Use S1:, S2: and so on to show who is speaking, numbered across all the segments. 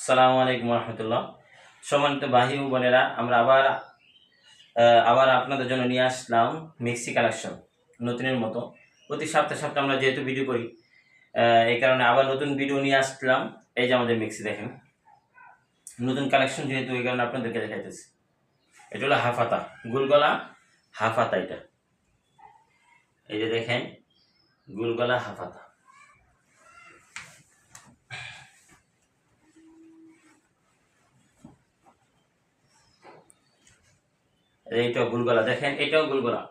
S1: আসসালামু আলাইকুম রহমতুল্লাহ। সম্মানিত ভাই ও বোনেরা, আমরা আবার আপনাদের জন্য নিয়ে আসলাম মিক্সি কালেকশন নতুনের মতো। প্রতি সপ্তাহে সপ্তাহে আমরা যেহেতু ভিডিও করি, এই কারণে আবার নতুন ভিডিও নিয়ে আসলাম। এই যে আমাদের মিক্সি দেখেন, নতুন কালেকশন যেহেতু, এই কারণে আপনাদেরকে দেখাইতেছি। এটা হলো হাফাতা, গুলগলা হাফাতা। এটা এই যে দেখেন, গুলগলা হাফাতা। এইটাও গুলগলা, দেখেন এটাও গুলগলা।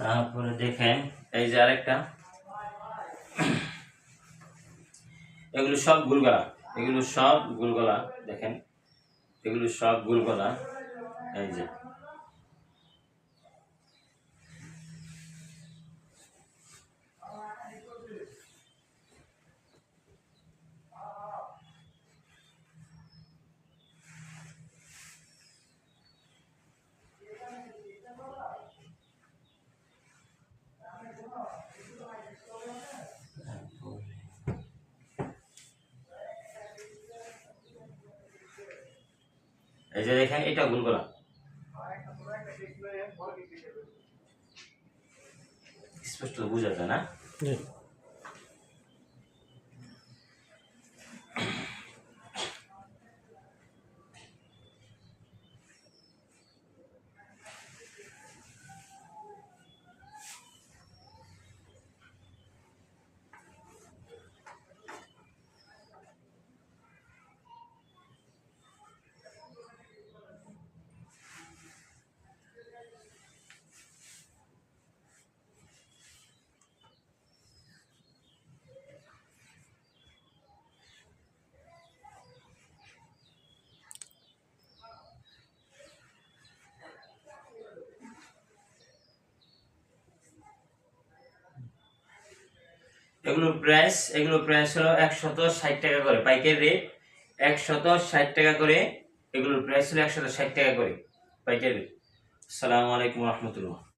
S1: তারপরে দেখেন এই যে আরেকটা, এগুলো সব গুলগলা, এগুলো সব গুলগলা। দেখেন এগুলো সব গুলগলা। এই যে এই যে দেখেন এটা গুলগলা। স্পষ্ট বোঝা যায় না? এগুলোর প্রাইস হলো 160 টাকা করে পাইকারি রেট। 160 টাকা করে এগুলোর প্রাইস হলো 160 টাকা করে পাইকারি রেট। আসসালামু আলাইকুম রহমতুল্লাহ।